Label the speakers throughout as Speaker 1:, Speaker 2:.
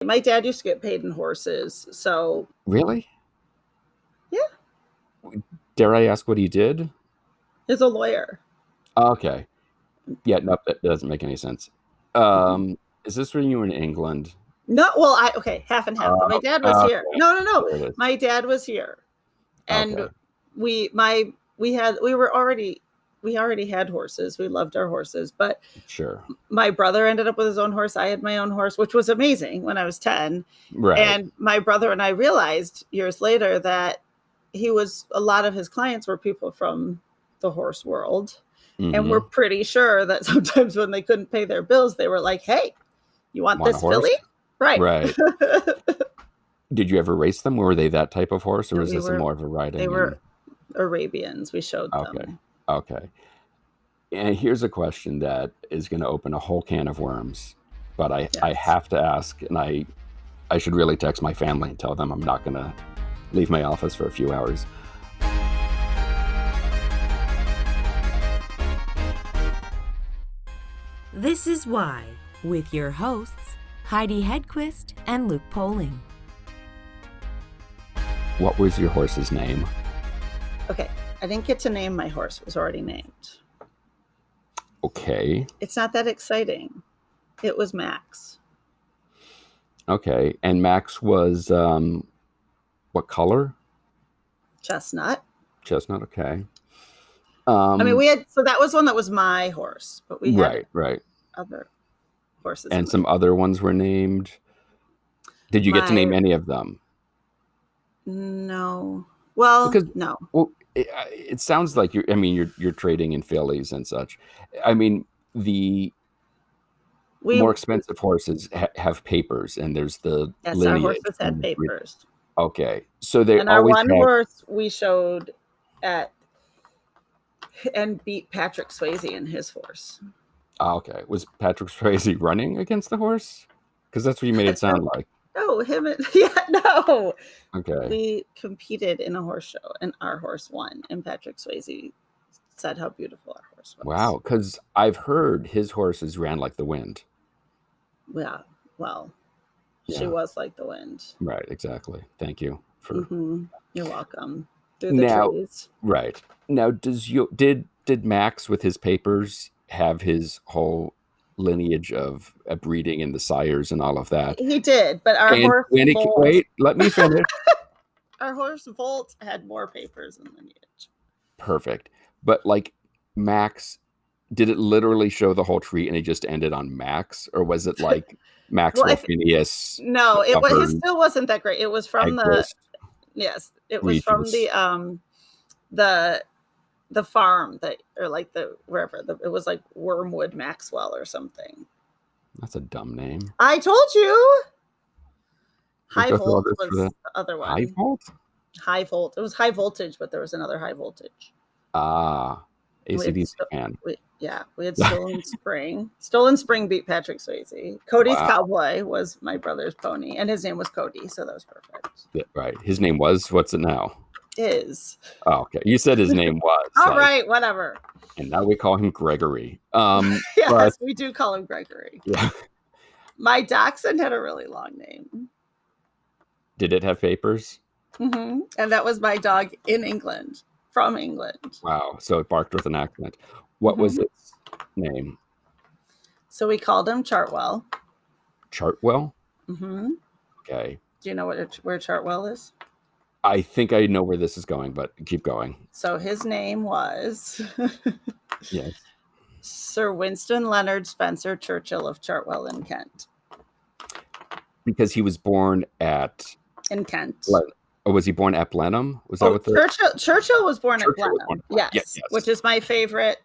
Speaker 1: My dad used to get paid in horses, so
Speaker 2: Really?
Speaker 1: yeah,
Speaker 2: Dare I ask what he did?
Speaker 1: he's a lawyer.
Speaker 2: Okay. Yeah, no, that doesn't make any sense.
Speaker 1: Mhm.
Speaker 2: Is this when you were in England?
Speaker 1: No, well, okay, half and half. But my dad was here.
Speaker 2: Okay.
Speaker 1: No, no, no.
Speaker 2: There it is.
Speaker 1: My dad was here, and
Speaker 2: Okay.
Speaker 1: we already had horses. We loved our horses, but
Speaker 2: Sure.
Speaker 1: my brother ended up with his own horse. I had my own horse, which was amazing when I was 10.
Speaker 2: Right.
Speaker 1: And my brother and I realized years later that a lot of his clients were people from the horse world. And we're
Speaker 2: Hmm.
Speaker 1: pretty sure that sometimes when they couldn't pay their bills, they were like, hey, you want
Speaker 2: Want a
Speaker 1: this
Speaker 2: horse?
Speaker 1: filly? Right.
Speaker 2: Right. Did you ever race them? Were they that type of horse, or was
Speaker 1: we
Speaker 2: this a
Speaker 1: were
Speaker 2: more of a
Speaker 1: They
Speaker 2: riding
Speaker 1: were
Speaker 2: and
Speaker 1: Arabians. We showed
Speaker 2: okay.
Speaker 1: them.
Speaker 2: Okay. And here's a question that is going to open a whole can of worms, but I
Speaker 1: Yes.
Speaker 2: have to ask, and I should really text my family and tell them I'm not going to leave my office for a few hours.
Speaker 3: This is Why, with your hosts, Heidi Hedquist and Luke Poling.
Speaker 2: What was your horse's name?
Speaker 1: Okay. I didn't get to name my horse. It was already named.
Speaker 2: Okay.
Speaker 1: It's not that exciting. It was Max.
Speaker 2: Okay. And Max was what color?
Speaker 1: Chestnut.
Speaker 2: Chestnut. Okay.
Speaker 1: I mean, so that was one that was my horse, but we had
Speaker 2: right.
Speaker 1: other horses.
Speaker 2: And some other ones were named. Did you get to name any of them?
Speaker 1: No. Well,
Speaker 2: Because
Speaker 1: no.
Speaker 2: well, it sounds like you're trading in fillies and such. I mean, the more expensive horses have papers, and there's the
Speaker 1: yes,
Speaker 2: lineage.
Speaker 1: our horses had papers.
Speaker 2: Okay, so they
Speaker 1: and
Speaker 2: always
Speaker 1: our one
Speaker 2: have...
Speaker 1: horse we showed at and beat Patrick Swayze in his horse.
Speaker 2: Okay, was Patrick Swayze running against the horse? Because that's what you made it sound like.
Speaker 1: No, him and no.
Speaker 2: Okay,
Speaker 1: we competed in a horse show, and our horse won. And Patrick Swayze said how beautiful our horse was.
Speaker 2: Wow, because I've heard his horses ran like the wind.
Speaker 1: Yeah, well, she was like the wind.
Speaker 2: Right, exactly. Thank you for.
Speaker 1: You're welcome. Through the trees.
Speaker 2: Right now, did Max with his papers have his whole lineage of breeding and the sires and all of that?
Speaker 1: He did, but our horse.
Speaker 2: Wait, let me finish.
Speaker 1: Our horse Volt had more papers in lineage.
Speaker 2: Perfect, but like Max, did it literally show the whole tree and it just ended on Max, or was it like Maxwell Phineas?
Speaker 1: No, it still wasn't that great. It was from it was from the farm that, or like it was like Wormwood Maxwell or something.
Speaker 2: That's a dumb name.
Speaker 1: I told you. High Volt was the other one.
Speaker 2: High Volt?
Speaker 1: High Volt. It was High Voltage, but there was another High Voltage.
Speaker 2: AC/DC fan.
Speaker 1: We had Stolen Spring. Stolen Spring beat Patrick Swayze. Cody's Cowboy was my brother's pony, and his name was Cody, so that was perfect.
Speaker 2: Yeah, right. His name was? What's it now?
Speaker 1: Is.
Speaker 2: Oh, okay. You said his name was.
Speaker 1: All right, whatever.
Speaker 2: And now we call him Gregory.
Speaker 1: Yes, we do call him Gregory.
Speaker 2: Yeah.
Speaker 1: My dachshund had a really long name.
Speaker 2: Did it have papers?
Speaker 1: Mm-hmm. And that was my dog in England, from England.
Speaker 2: Wow. So it barked with an accent. What was its name?
Speaker 1: So we called him Chartwell.
Speaker 2: Chartwell?
Speaker 1: Mm-hmm.
Speaker 2: Okay.
Speaker 1: Do you know where Chartwell is?
Speaker 2: I think I know where this is going, but keep going.
Speaker 1: So his name was
Speaker 2: yes,
Speaker 1: Sir Winston Leonard Spencer Churchill of Chartwell in Kent.
Speaker 2: Because he was born
Speaker 1: in Kent.
Speaker 2: Or was he born at Blenheim? Was that what the
Speaker 1: Churchill was born at Blenheim? Yes, which is my favorite.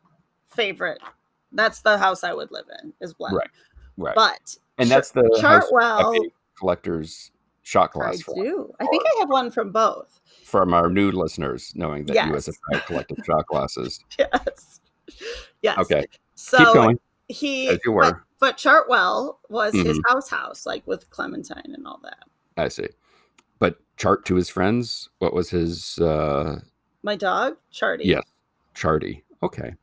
Speaker 1: That's the house I would live in, is Blenheim.
Speaker 2: Right.
Speaker 1: But
Speaker 2: that's the
Speaker 1: Chartwell
Speaker 2: collector's shot glass.
Speaker 1: I do. I think I have one from both.
Speaker 2: From our new listeners, knowing that you as a fan collected shot glasses.
Speaker 1: Yes.
Speaker 2: Okay.
Speaker 1: So
Speaker 2: keep going.
Speaker 1: As you were. But Chartwell was his house, like with Clementine and all that.
Speaker 2: I see. But Chart to his friends, what was his?
Speaker 1: My dog, Charty.
Speaker 2: Yes, Charty. Okay.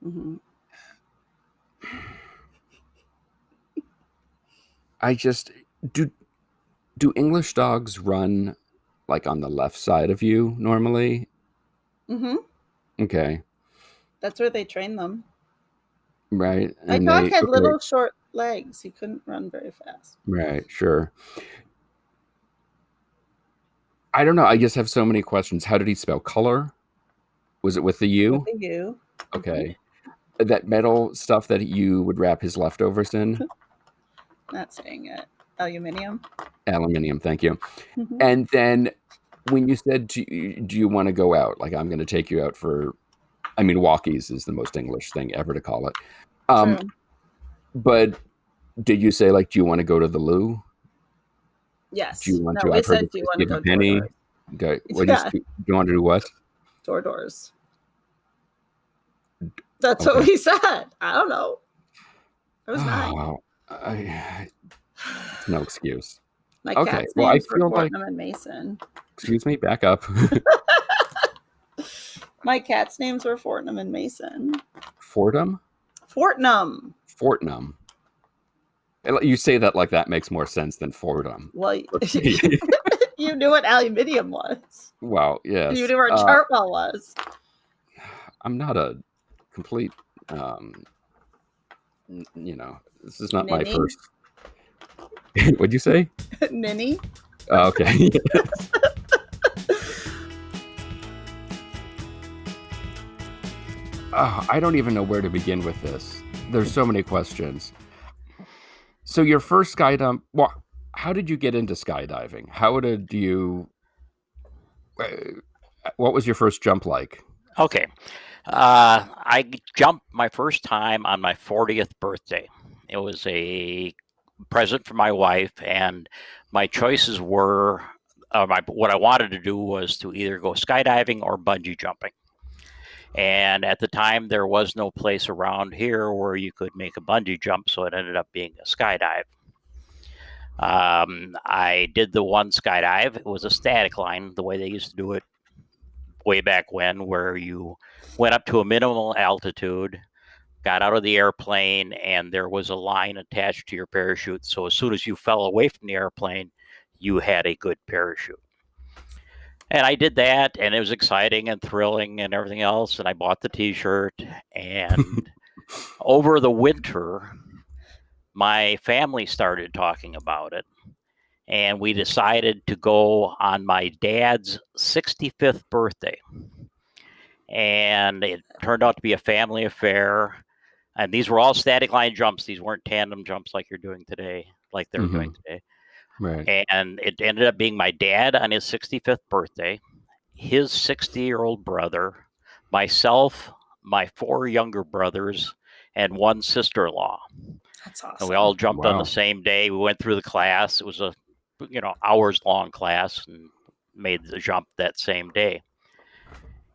Speaker 1: Mm-hmm.
Speaker 2: Do English dogs run like on the left side of you normally?
Speaker 1: Mm-hmm.
Speaker 2: Okay.
Speaker 1: That's where they train them.
Speaker 2: Right.
Speaker 1: My
Speaker 2: And
Speaker 1: dog
Speaker 2: they
Speaker 1: had
Speaker 2: okay.
Speaker 1: little short legs. He couldn't run very fast.
Speaker 2: Right, sure. I don't know. I just have so many questions. How did he spell color? Was it with the
Speaker 1: With
Speaker 2: U?
Speaker 1: a U.
Speaker 2: Okay. That metal stuff that you would wrap his leftovers in?
Speaker 1: Not saying it. Aluminium.
Speaker 2: Aluminium, thank you.
Speaker 1: Mm-hmm.
Speaker 2: And then when you said, do you want to go out? Like, I'm going to take you out for, I mean, walkies is the most English thing ever to call it.
Speaker 1: True.
Speaker 2: But did you say, like, do you want to go to the loo?
Speaker 1: Yes.
Speaker 2: Do you want
Speaker 1: No,
Speaker 2: to?
Speaker 1: we
Speaker 2: I've heard
Speaker 1: said,
Speaker 2: the
Speaker 1: do you
Speaker 2: phrase,
Speaker 1: want to
Speaker 2: give a
Speaker 1: go door
Speaker 2: penny.
Speaker 1: doors?
Speaker 2: Okay.
Speaker 1: Yeah.
Speaker 2: Do you want to do what?
Speaker 1: Door doors. That's
Speaker 2: Okay.
Speaker 1: what we said. I don't know. It was 9.
Speaker 2: No excuse.
Speaker 1: My
Speaker 2: Okay.
Speaker 1: cat's
Speaker 2: Well, I
Speaker 1: names were
Speaker 2: feel like,
Speaker 1: Fortnum and Mason.
Speaker 2: excuse me, back up.
Speaker 1: My cat's names were Fortnum and Mason.
Speaker 2: Fordham?
Speaker 1: Fortnum.
Speaker 2: Fortnum. You say that like that makes more sense than Fordham.
Speaker 1: Well, you knew what aluminium was.
Speaker 2: Well, yes.
Speaker 1: You knew where Chartwell was.
Speaker 2: I'm not a complete, this is not my
Speaker 1: Ninny?
Speaker 2: first. What'd you say?
Speaker 1: Ninny?
Speaker 2: Oh, okay. I don't even know where to begin with this. There's so many questions. So your first skydiving, well, how did you get into skydiving? What was your first jump like?
Speaker 4: Okay. I jumped my first time on my 40th birthday. It was a present from my wife, and my choices were what I wanted to do was to either go skydiving or bungee jumping. And at the time, there was no place around here where you could make a bungee jump, so it ended up being a skydive. I did the one skydive. It was a static line, the way they used to do it way back when, where you went up to a minimal altitude, got out of the airplane, and there was a line attached to your parachute. So as soon as you fell away from the airplane, you had a good parachute. And I did that, and it was exciting and thrilling and everything else. And I bought the T-shirt. And over the winter, my family started talking about it. And we decided to go on my dad's 65th birthday. And it turned out to be a family affair. And these were all static line jumps. These weren't tandem jumps like you're doing today, like they're doing today.
Speaker 2: Right.
Speaker 4: And it ended up being my dad on his 65th birthday, his 60-year-old brother, myself, my 4 younger brothers, and 1 sister-in-law.
Speaker 1: That's awesome.
Speaker 4: And we all jumped on the same day. We went through the class. It was a hours-long class, and made the jump that same day.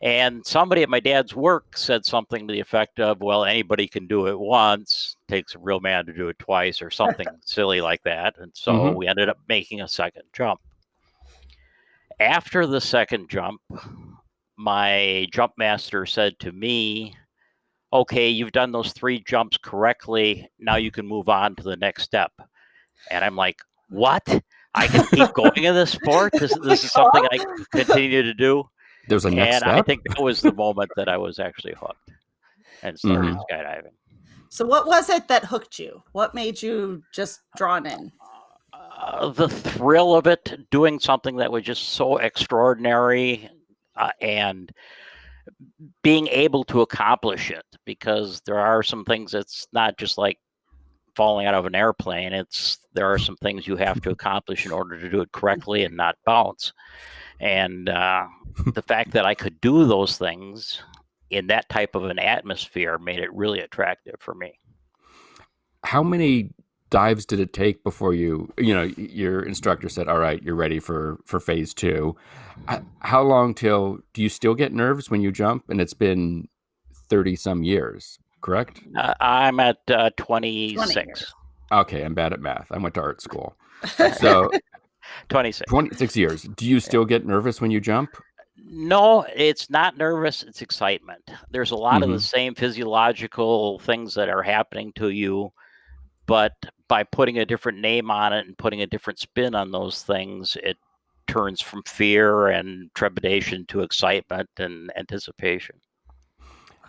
Speaker 4: And somebody at my dad's work said something to the effect of, well, anybody can do it once. Takes a real man to do it twice, or something silly like that. And so we ended up making a second jump. After the second jump, my jump master said to me, okay, you've done those 3 jumps correctly. Now you can move on to the next step. And I'm like, what? I can keep going in this sport? This is something I can continue to do?
Speaker 2: There's a next step?
Speaker 4: I think that was the moment that I was actually hooked and started skydiving.
Speaker 1: So what was it that hooked you? What made you just drawn in?
Speaker 4: The thrill of it, doing something that was just so extraordinary, and being able to accomplish it, because there are some things that's not just like falling out of an airplane. There are some things you have to accomplish in order to do it correctly and not bounce. And the fact that I could do those things in that type of an atmosphere made it really attractive for me.
Speaker 2: How many dives did it take before your instructor said, all right, you're ready for phase 2? How long do you still get nerves when you jump? And it's been 30 some years, correct?
Speaker 4: I'm at 26.
Speaker 2: Okay, I'm bad at math. I went to art school. So 26 years. Do you still get nervous when you jump?
Speaker 4: No, it's not nervous. It's excitement. There's a lot of the same physiological things that are happening to you but by putting a different name on it and putting a different spin on those things, it turns from fear and trepidation to excitement and anticipation.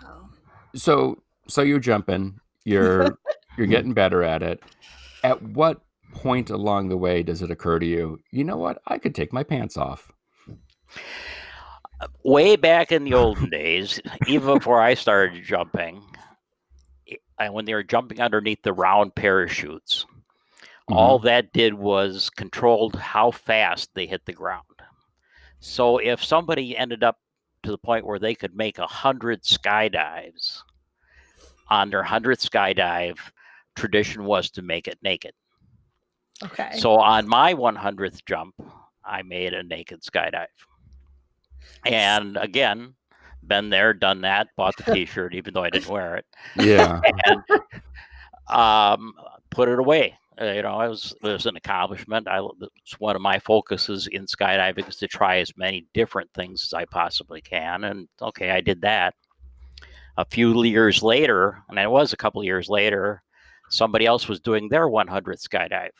Speaker 1: Wow.
Speaker 2: So you're jumping, you're getting better at it. At what point along the way does it occur to you, you know what, I could take my pants off?
Speaker 4: Way back in the olden days, even before I started jumping, when they were jumping underneath the round parachutes, all that did was controlled how fast they hit the ground. So if somebody ended up to the point where they could make 100 skydives, on their 100th skydive, tradition was to make it naked.
Speaker 1: Okay.
Speaker 4: So on my 100th jump, I made a naked skydive. And again, been there, done that, bought the t-shirt, even though I didn't wear it.
Speaker 2: Yeah.
Speaker 4: And put it away. It was an accomplishment. It's one of my focuses in skydiving is to try as many different things as I possibly can. And okay, I did that. A few years later, and it was a couple of years later, somebody else was doing their 100th skydive.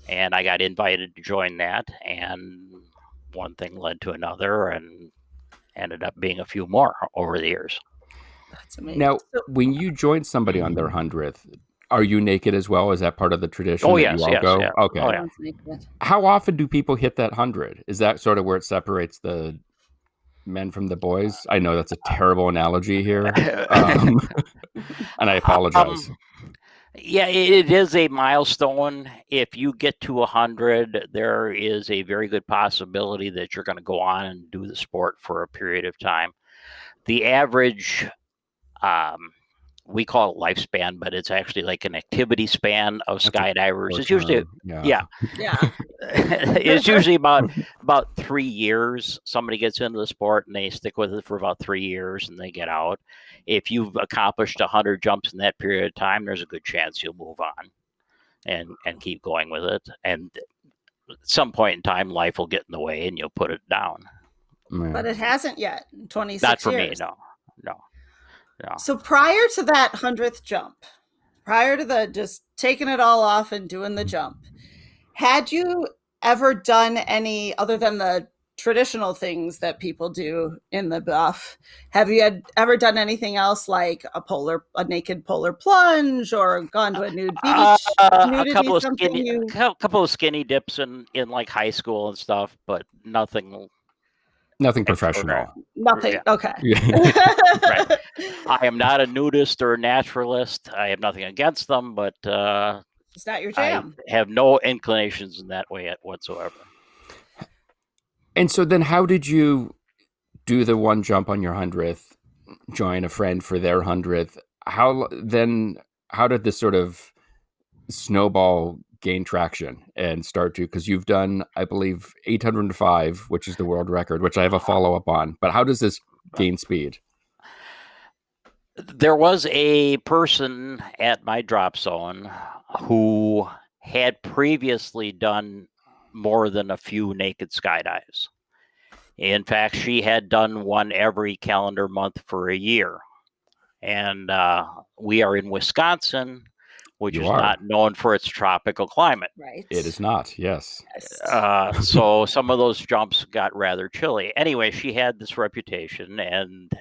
Speaker 4: And I got invited to join that. And one thing led to another and ended up being a few more over the years.
Speaker 1: That's amazing.
Speaker 2: Now, when you join somebody on their 100th, are you naked as well? Is that part of the tradition?
Speaker 4: Oh,
Speaker 2: that
Speaker 4: yes,
Speaker 2: you all
Speaker 4: yes,
Speaker 2: go?
Speaker 4: yeah.
Speaker 2: Okay.
Speaker 4: Oh, yeah.
Speaker 2: How often do people hit that 100? Is that sort of where it separates the men from the boys? I know that's a terrible analogy here, and I apologize.
Speaker 4: Yeah, it is a milestone. If you get to 100, there is a very good possibility that you're going to go on and do the sport for a period of time. The average, we call it lifespan, but it's actually like an activity span of skydivers. It's usually, yeah. It's usually about 3 years. Somebody gets into the sport and they stick with it for about 3 years and they get out. If you've accomplished 100 jumps in that period of time, there's a good chance you'll move on and keep going with it. And at some point in time, life will get in the way and you'll put it down.
Speaker 1: But it hasn't yet. 26
Speaker 4: Not for
Speaker 1: years.
Speaker 4: me, no.
Speaker 1: So prior to that 100th jump, prior to the just taking it all off and doing the jump, had you ever done any other than the traditional things that people do in the buff? Have you ever done anything else like a naked polar plunge or gone to a nude beach?
Speaker 4: A couple of skinny dips in like high school and stuff, but nothing
Speaker 2: professional.
Speaker 1: Nothing. Yeah. Okay.
Speaker 4: Right. I am not a nudist or a naturalist. I have nothing against them, but
Speaker 1: it's not your jam.
Speaker 4: I have no inclinations in that way whatsoever.
Speaker 2: And so then how did you do the one jump on your 100th, join a friend for their 100th? How did this sort of snowball gain traction and start to, because you've done, I believe, 805, which is the world record, which I have a follow-up on. But how does this gain speed?
Speaker 4: There was a person at my drop zone who had previously done more than a few naked skydives. In fact, she had done one every calendar month for a year. And we are in Wisconsin, which is not known for its tropical climate.
Speaker 1: Right.
Speaker 2: It is not, yes.
Speaker 4: So some of those jumps got rather chilly. Anyway, she had this reputation. And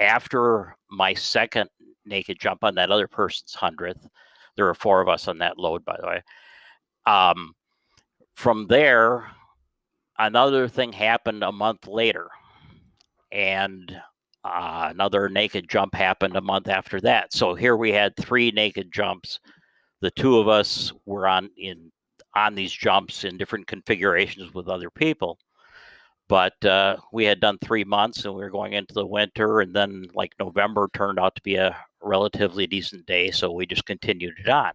Speaker 4: after my second naked jump on that other person's 100th, there were 4 of us on that load, by the way. From there, another thing happened a month later. And another naked jump happened a month after that. So here we had 3 naked jumps. The 2 of us were on these jumps in different configurations with other people. But we had done 3 months and we were going into the winter, and then like November turned out to be a relatively decent day. So we just continued it on.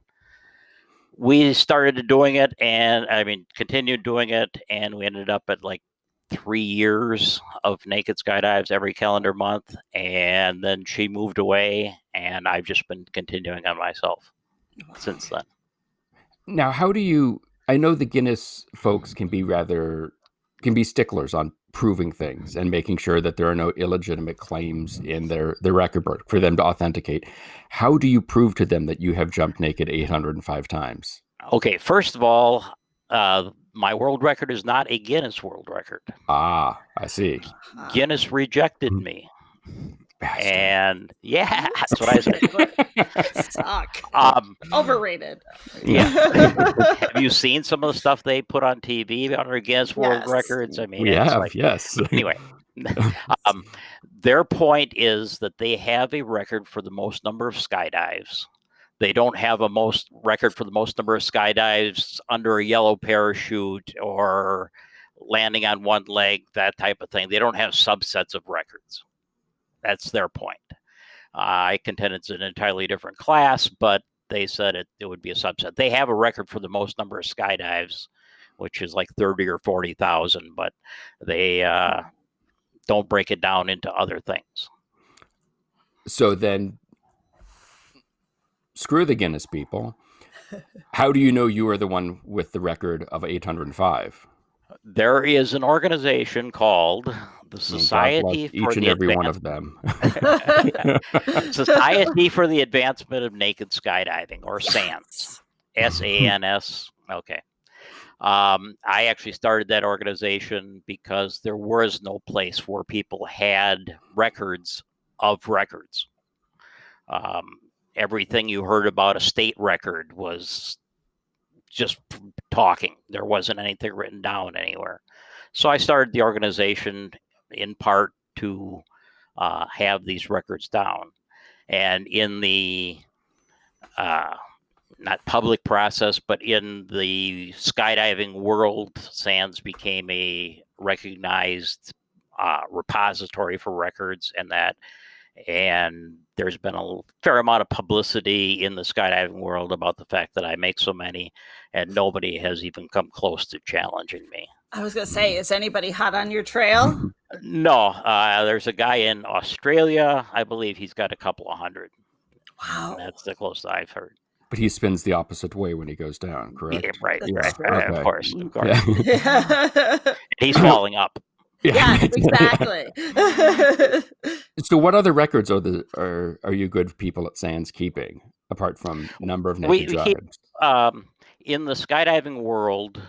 Speaker 4: We started doing it continued doing it. And we ended up at like 3 years of naked skydives every calendar month. And then she moved away and I've just been continuing on myself since then.
Speaker 2: Now, I know the Guinness folks can be sticklers on proving things and making sure that there are no illegitimate claims in their record book for them to authenticate. How do you prove to them that you have jumped naked 805 times?
Speaker 4: Okay, first of all, my world record is not a Guinness World Record.
Speaker 2: Ah, I see.
Speaker 4: Guinness rejected me.
Speaker 2: Bastard.
Speaker 4: And yeah, that's what I said.
Speaker 1: Suck. Overrated.
Speaker 4: Yeah. Have you seen some of the stuff they put on TV under Guinness World
Speaker 1: Yes.
Speaker 4: Records? I mean,
Speaker 2: We
Speaker 4: it's
Speaker 2: have,
Speaker 4: like,
Speaker 2: yes.
Speaker 4: anyway, their point is that they have a record for the most number of skydives. They don't have a record for the most number of skydives under a yellow parachute or landing on one leg, that type of thing. They don't have subsets of records. That's their point. I contend it's an entirely different class, but they said it would be a subset. They have a record for the most number of skydives, which is like 30 or 40,000, but they don't break it down into other things.
Speaker 2: So then, screw the Guinness people. How do you know you are the one with the record of 805?
Speaker 4: There is an organization called the Society for
Speaker 2: each and
Speaker 4: the
Speaker 2: every one of them.
Speaker 4: Society for the Advancement of Naked Skydiving, or SANS. SANS. Okay. I actually started that organization because there was no place where people had records of records. Everything you heard about a state record was just talking. There wasn't anything written down anywhere. So I started the organization in part to have these records down. And in the not public process, but in the skydiving world, SANS became a recognized repository for records, and there's been a fair amount of publicity in the skydiving world about the fact that I make so many, and nobody has even come close to challenging me.
Speaker 1: I was going to say, is anybody hot on your trail?
Speaker 4: No, there's a guy in Australia. I believe he's got a couple of hundred.
Speaker 1: Wow.
Speaker 4: That's the closest I've heard.
Speaker 2: But he spins the opposite way when he goes down, correct?
Speaker 4: Yeah, right.
Speaker 2: Okay.
Speaker 4: Of course.
Speaker 2: Yeah.
Speaker 4: He's falling up.
Speaker 1: Yeah, exactly.
Speaker 2: So what other records are you good people at SANS keeping, apart from number of naked
Speaker 4: We
Speaker 2: dives?
Speaker 4: keep, in the skydiving world,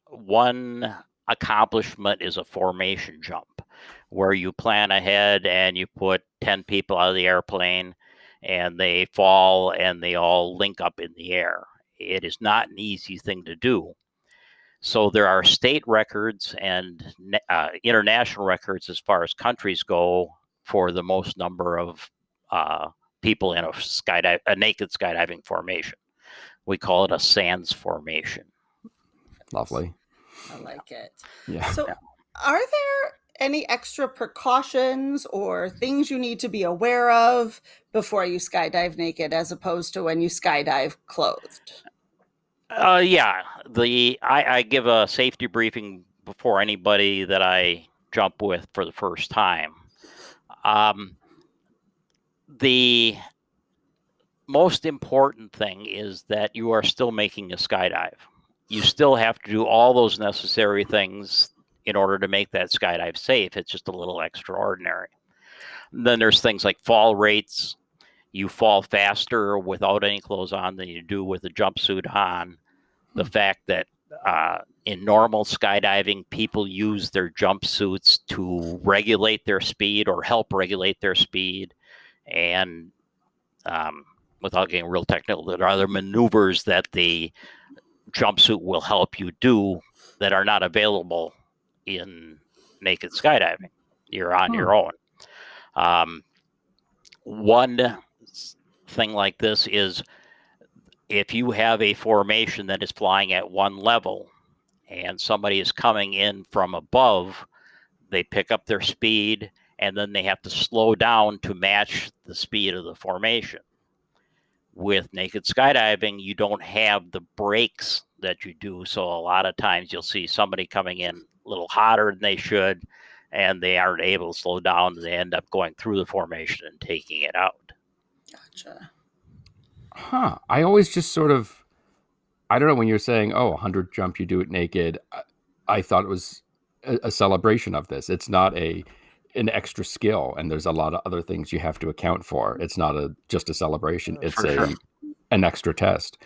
Speaker 4: one accomplishment is a formation jump, where you plan ahead and you put 10 people out of the airplane and they fall and they all link up in the air. It is not an easy thing to do. So there are state records and international records as far as countries go for the most number of people in a naked skydiving formation. We call it a SANS formation.
Speaker 2: Lovely.
Speaker 1: I like it.
Speaker 2: Yeah.
Speaker 1: So are there any extra precautions or things you need to be aware of before you skydive naked as opposed to when you skydive clothed?
Speaker 4: Yeah. I give a safety briefing before anybody that I jump with for the first time. The most important thing is that you are still making a skydive. You still have to do all those necessary things in order to make that skydive safe. It's just a little extraordinary. And then there's things like fall rates. You fall faster without any clothes on than you do with a jumpsuit on. The fact that in normal skydiving, people use their jumpsuits to regulate their speed or help regulate their speed. And without getting real technical, there are other maneuvers that the jumpsuit will help you do that are not available in naked skydiving. You're on your own. One thing like this is if you have a formation that is flying at one level and somebody is coming in from above, they pick up their speed and then they have to slow down to match the speed of the formation. With naked skydiving, you don't have the brakes that you do. So a lot of times you'll see somebody coming in a little hotter than they should, and they aren't able to slow down. And they end up going through the formation and taking it out.
Speaker 1: Gotcha.
Speaker 2: Huh. I always just sort of, I don't know, when you're saying, 100 jump, you do it naked. I thought it was a celebration of this. It's not an extra skill, and there's a lot of other things you have to account for. It's not just a celebration. It's
Speaker 4: For sure.
Speaker 2: an extra test.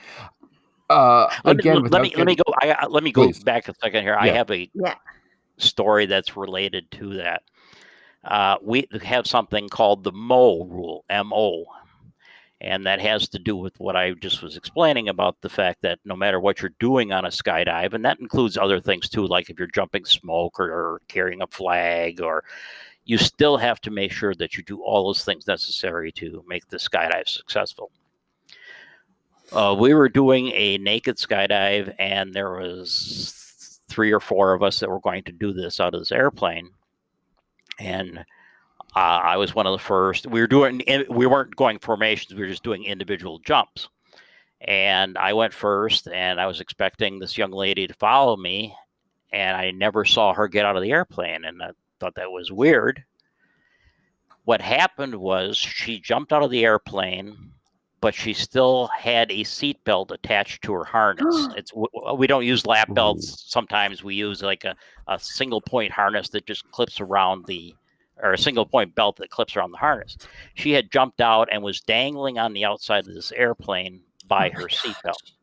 Speaker 4: Let me
Speaker 2: Again,
Speaker 4: let
Speaker 2: without
Speaker 4: me let me
Speaker 2: getting,
Speaker 4: go. Let me go
Speaker 2: please.
Speaker 4: back a second here. I
Speaker 2: Yeah.
Speaker 4: have a
Speaker 1: Yeah.
Speaker 4: story that's related to that. We have something called the MO rule, MO, and that has to do with what I just was explaining about the fact that no matter what you're doing on a skydive, and that includes other things too, like if you're jumping smoke or carrying a flag, or you still have to make sure that you do all those things necessary to make the skydive successful. We were doing a naked skydive, and there was 3 or 4 of us that were going to do this out of this airplane, and I was one of the first. We weren't going formations. We were just doing individual jumps. And I went first, and I was expecting this young lady to follow me, and I never saw her get out of the airplane, and I thought that was weird. What happened was she jumped out of the airplane, but she still had a seatbelt attached to her harness. We don't use lap belts. Sometimes we use like a single point harness that just clips around or a single point belt that clips around the harness. She had jumped out and was dangling on the outside of this airplane by her seatbelt.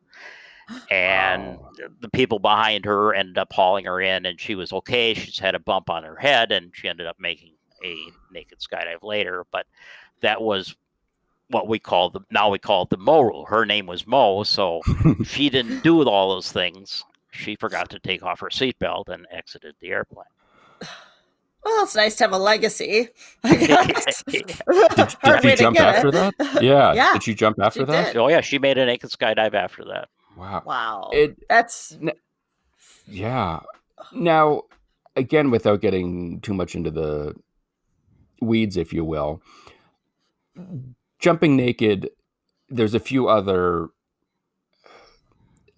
Speaker 4: And the people behind her ended up hauling her in, and she was okay. She just had a bump on her head, and she ended up making a naked skydive later. But that was what we call the Mo rule. Her name was Mo, so she didn't do all those things. She forgot to take off her seatbelt and exited the airplane.
Speaker 1: Well, it's nice to have a legacy, I guess.
Speaker 2: Did she jump after that? Yeah. Did she jump after that?
Speaker 1: did.
Speaker 4: Oh yeah, she made a naked skydive after that.
Speaker 1: Wow.
Speaker 2: That's yeah. Now, again, without getting too much into the weeds, if you will, jumping naked, there's a few other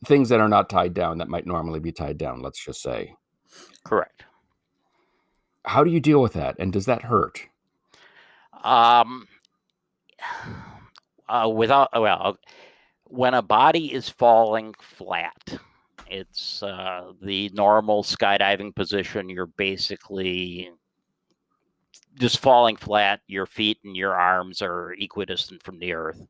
Speaker 2: things that are not tied down that might normally be tied down, let's just say.
Speaker 4: Correct.
Speaker 2: How do you deal with that, and does that hurt?
Speaker 4: When a body is falling flat, it's the normal skydiving position. You're basically just falling flat. Your feet and your arms are equidistant from the earth.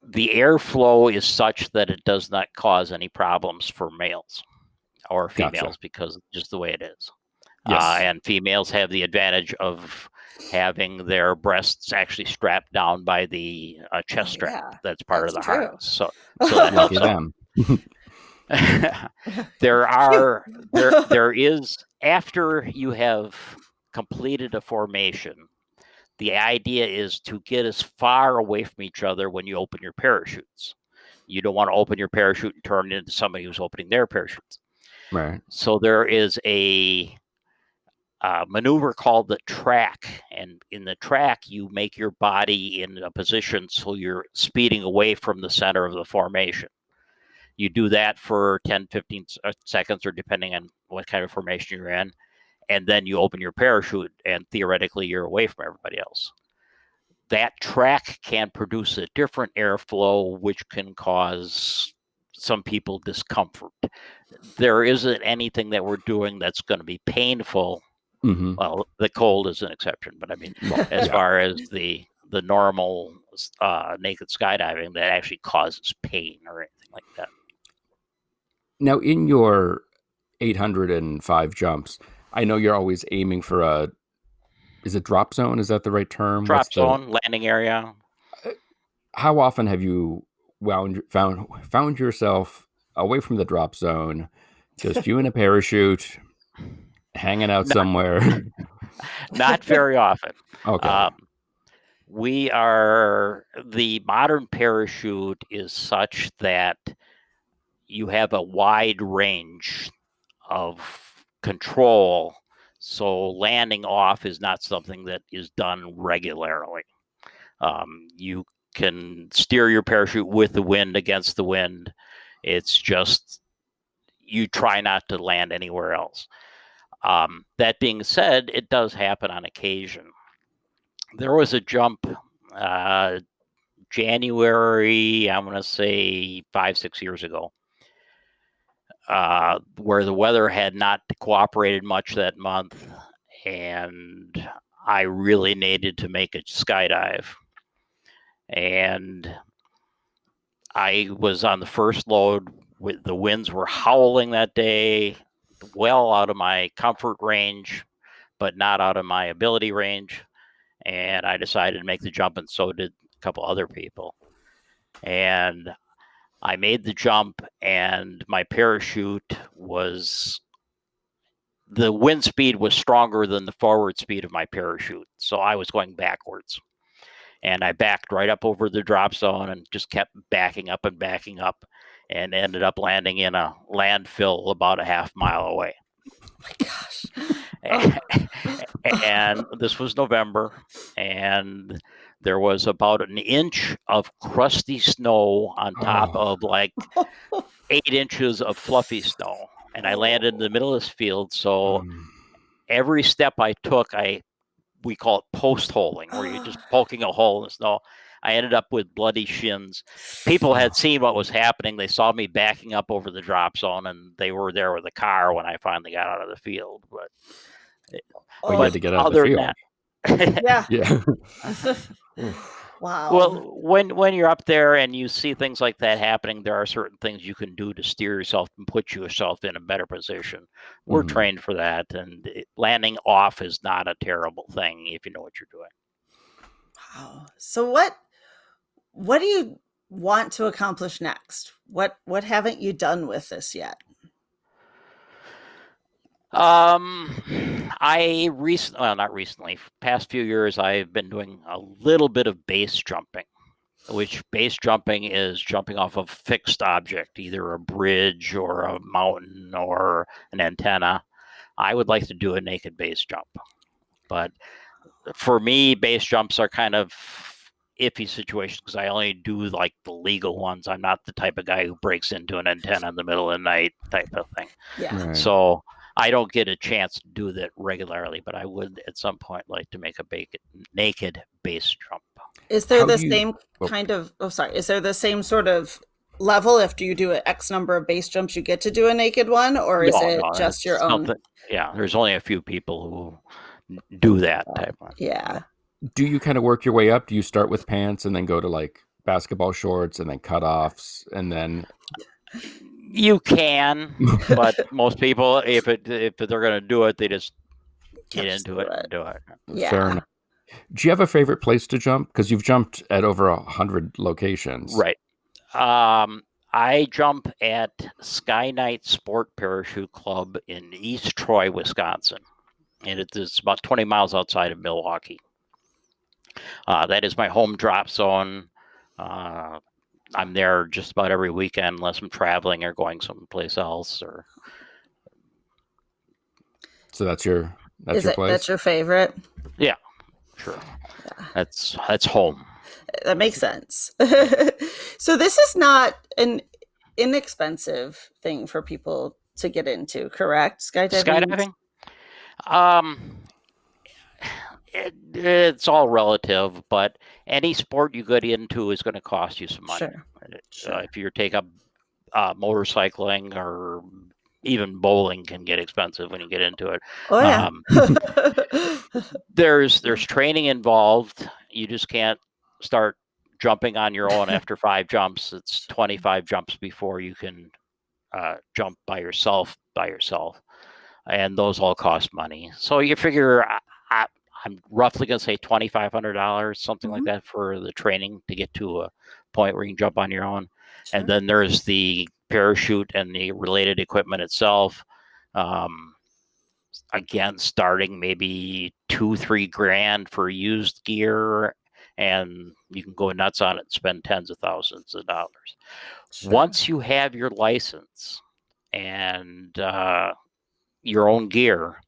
Speaker 4: The airflow is such that it does not cause any problems for males or females, because just the way it is.
Speaker 2: Yes.
Speaker 4: And females have the advantage of having their breasts actually strapped down by the chest strap. That's part of the harness. So that helps them. There is, after you have completed a formation, the idea is to get as far away from each other when you open your parachutes. You don't want to open your parachute and turn into somebody who's opening their parachutes.
Speaker 2: Right.
Speaker 4: So there is a maneuver called the track, and in the track you make your body in a position so you're speeding away from the center of the formation. You do that for 10-15 seconds, or depending on what kind of formation you're in, and then you open your parachute, and theoretically you're away from everybody else. That track can produce a different airflow, which can cause some people discomfort. There isn't anything that we're doing that's going to be painful.
Speaker 2: Mm-hmm.
Speaker 4: Well, the cold is an exception, but I mean, as far as the normal naked skydiving that actually causes pain or anything like that.
Speaker 2: Now, in your 805 jumps, I know you're always aiming for is it drop zone? Is that the right term?
Speaker 4: Drop zone, landing area.
Speaker 2: How often have you found yourself away from the drop zone, just you in a parachute, hanging out somewhere?
Speaker 4: Not very often.
Speaker 2: Okay.
Speaker 4: The modern parachute is such that you have a wide range of control, so landing off is not something that is done regularly. You can steer your parachute with the wind, against the wind. It's just you try not to land anywhere else. That being said, it does happen on occasion. There was a jump January, I'm going to say 5-6 years ago. where the weather had not cooperated much that month, and I really needed to make a skydive. And I was on the first load. The winds were howling that day, well out of my comfort range, but not out of my ability range. And I decided to make the jump, and so did a couple other people. And I made the jump, and my parachute was, the wind speed was stronger than the forward speed of my parachute. So I was going backwards. And I backed right up over the drop zone and just kept backing up and ended up landing in a landfill about a half mile away.
Speaker 1: Oh my gosh.
Speaker 4: And this was November, and there was about an inch of crusty snow on top of like 8 inches of fluffy snow. And I landed in the middle of this field. So every step I took, we call it post holing, where you're just poking a hole in the snow. I ended up with bloody shins. People had seen what was happening. They saw me backing up over the drop zone, and they were there with a car when I finally got out of the field. But
Speaker 2: you had to get out of the field.
Speaker 1: Yeah. Wow.
Speaker 4: Well, when you're up there and you see things like that happening, there are certain things you can do to steer yourself and put yourself in a better position. We're trained for that, and landing off is not a terrible thing if you know what you're doing.
Speaker 1: Wow. So what do you want to accomplish next? What haven't you done with this yet?
Speaker 4: Not recently, past few years, I've been doing a little bit of base jumping, which base jumping is jumping off of a fixed object, either a bridge or a mountain or an antenna. I would like to do a naked base jump, but for me, base jumps are kind of iffy situations because I only do like the legal ones. I'm not the type of guy who breaks into an antenna in the middle of the night type of thing.
Speaker 1: Yeah.
Speaker 2: Right.
Speaker 4: So I don't get a chance to do that regularly, but I would at some point like to make a naked base jump.
Speaker 1: Is there the same kind of, is there the same sort of level if you do an X number of base jumps, you get to do a naked one, or is it just your own?
Speaker 4: Yeah, there's only a few people who do that type of.
Speaker 1: Yeah.
Speaker 2: Do you kind of work your way up? Do you start with pants and then go to like basketball shorts and then cutoffs and then?
Speaker 4: You can, but most people, if they're going to do it, they just get into it and do it.
Speaker 1: Yeah.
Speaker 2: Fair enough. Do you have a favorite place to jump? Because you've jumped at over 100 locations.
Speaker 4: Right. I jump at Sky Night Sport Parachute Club in East Troy, Wisconsin, and it's about 20 miles outside of Milwaukee. That is my home drop zone. I'm there just about every weekend unless I'm traveling or going someplace else. So
Speaker 2: that's your place?
Speaker 1: That's your favorite?
Speaker 4: Yeah, sure. Yeah. That's home.
Speaker 1: That makes sense. So this is not an inexpensive thing for people to get into, correct?
Speaker 4: Skydiving? It's all relative, but any sport you get into is going to cost you some money. Sure. If you take up motorcycling or even bowling can get expensive when you get into it.
Speaker 1: Oh,
Speaker 4: yeah. There's training involved. You just can't start jumping on your own after 5 jumps. It's 25 jumps before you can jump by yourself. And those all cost money. So you figure I'm roughly going to say $2,500, something like that, for the training to get to a point where you can jump on your own. Sure. And then there's the parachute and the related equipment itself. Again, starting maybe $2-3 grand for used gear, and you can go nuts on it and spend tens of thousands of dollars. Sure. Once you have your license and your own gear,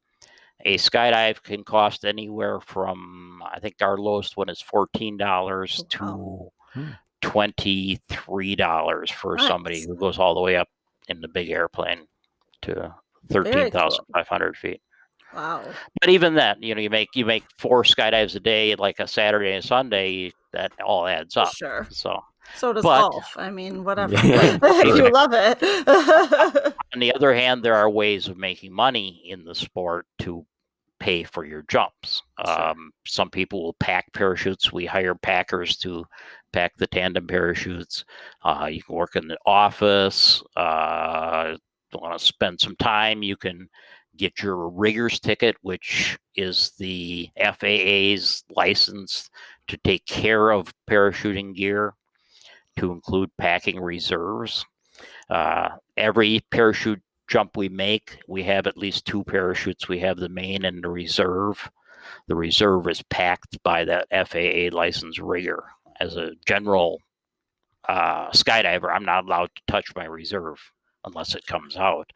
Speaker 4: a skydive can cost anywhere from, I think our lowest one is $14 to $23 for somebody who goes all the way up in the big airplane to 13,500 feet.
Speaker 1: Wow.
Speaker 4: But even that, you make 4 skydives a day, like a Saturday and Sunday, that all adds up.
Speaker 1: Sure.
Speaker 4: So
Speaker 1: So does
Speaker 4: But
Speaker 1: golf. I mean, whatever.
Speaker 2: Yeah,
Speaker 1: If
Speaker 2: sure.
Speaker 1: you love it.
Speaker 4: on the other hand, there are ways of making money in the sport to pay for your jumps.
Speaker 1: Sure.
Speaker 4: Some people will pack parachutes. We hire packers to pack the tandem parachutes. You can work in the office. Want to spend some time, you can get your rigger's ticket, which is the FAA's license to take care of parachuting gear, to include packing reserves. Every parachute jump we make, we have at least 2 parachutes. We have the main and the reserve. The reserve is packed by that FAA licensed rigger. As a general skydiver, I'm not allowed to touch my reserve unless it comes out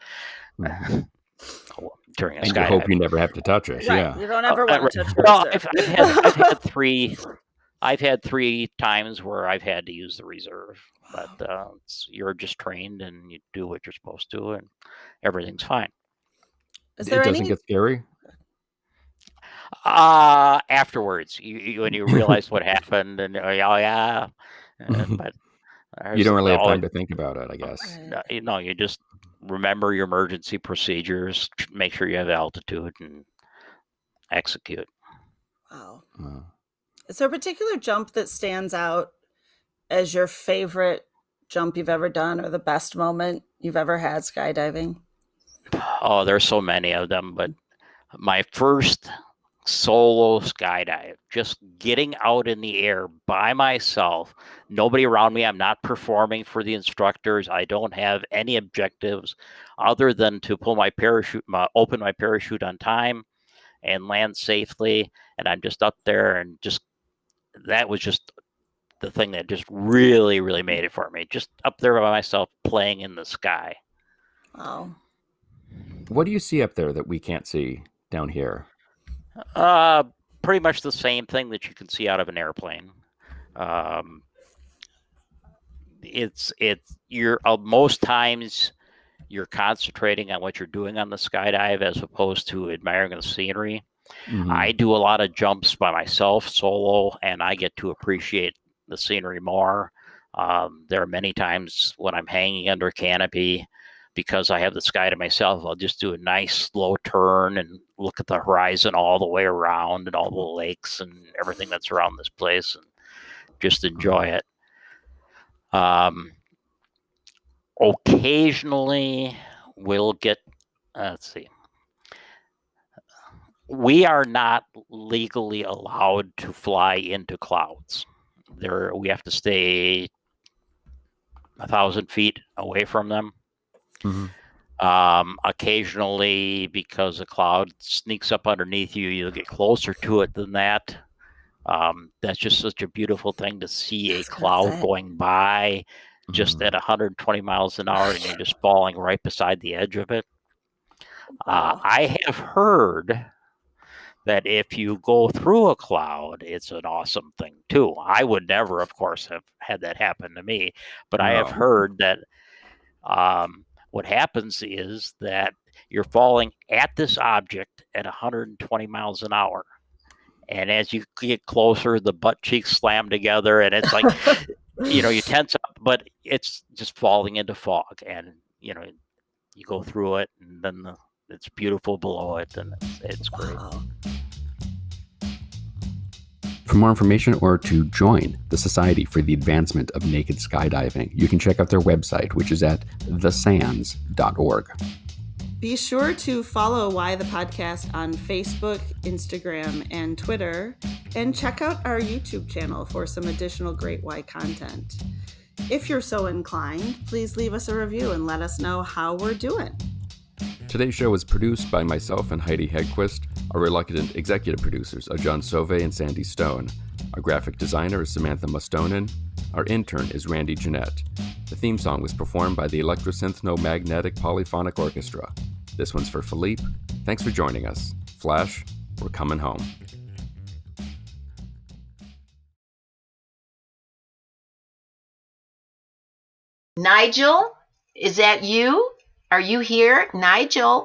Speaker 4: during a
Speaker 2: And you
Speaker 4: skydive.
Speaker 2: hope you never have to touch it.
Speaker 1: Right.
Speaker 2: Yeah.
Speaker 1: You don't ever want to touch your
Speaker 4: Well,
Speaker 1: reserve.
Speaker 4: I've had three. I've had 3 times where I've had to use the reserve, but you're just trained and you do what you're supposed to, and everything's fine.
Speaker 1: Is there
Speaker 2: It doesn't
Speaker 1: any?
Speaker 2: get scary.
Speaker 4: Afterwards, when you realize what happened, and oh yeah, but
Speaker 2: You don't really have
Speaker 4: all
Speaker 2: time to think about it, I guess.
Speaker 1: Right.
Speaker 4: you just remember your emergency procedures, make sure you have altitude, and execute.
Speaker 1: Wow.
Speaker 2: Uh,
Speaker 1: Is there a particular jump that stands out as your favorite jump you've ever done or the best moment you've ever had skydiving?
Speaker 4: Oh, there's so many of them, but my first solo skydive, just getting out in the air by myself, nobody around me. I'm not performing for the instructors. I don't have any objectives other than to pull my parachute, open my parachute on time and land safely. And I'm just up there, and that was just the thing that just really, really made it for me. Just up there by myself playing in the sky.
Speaker 1: Wow.
Speaker 2: what do you see up there that we can't see down here?
Speaker 4: Pretty much the same thing that you can see out of an airplane. It's you're most times you're concentrating on what you're doing on the skydive as opposed to admiring the scenery.
Speaker 2: Mhm.
Speaker 4: I do a lot of jumps by myself, solo, and I get to appreciate the scenery more. There are many times when I'm hanging under a canopy, because I have the sky to myself, I'll just do a nice slow turn and look at the horizon all the way around and all the lakes and everything that's around this place, and just enjoy it. Occasionally, we'll get, let's see, we are not legally allowed to fly into clouds. We have to stay 1,000 feet away from them.
Speaker 2: Mhm.
Speaker 4: Occasionally, because a cloud sneaks up underneath you, you'll get closer to it than that. That's just such a beautiful thing to see a cloud going by just at 120 miles an hour, and you're just falling right beside the edge of it.
Speaker 1: Wow.
Speaker 4: I have heard that if you go through a cloud, it's an awesome thing too. I would never, of course, have had that happen to me, but I have
Speaker 2: No.
Speaker 4: heard that what happens is that you're falling at this object at 120 miles an hour. And as you get closer, the butt cheeks slam together, and it's like, you tense up, but it's just falling into fog. And, you go through it, and then it's beautiful below it, and it's great.
Speaker 1: Wow.
Speaker 2: For more information or to join the Society for the Advancement of Naked Skydiving, you can check out their website, which is at thesands.org.
Speaker 1: Be sure to follow Why the Podcast on Facebook, Instagram, and Twitter, and check out our YouTube channel for some additional great Why content. If you're so inclined, please leave us a review and let us know how we're doing.
Speaker 2: Today's show is produced by myself and Heidi Hedquist. Our reluctant executive producers are John Sauvé and Sandy Stone. Our graphic designer is Samantha Mustonen. Our intern is Randy Jeanette. The theme song was performed by the Electrosynthno-Magnetic Polyphonic Orchestra. This one's for Philippe. Thanks for joining us. Flash, we're coming home.
Speaker 5: Nigel, is that you? Are you here, Nigel?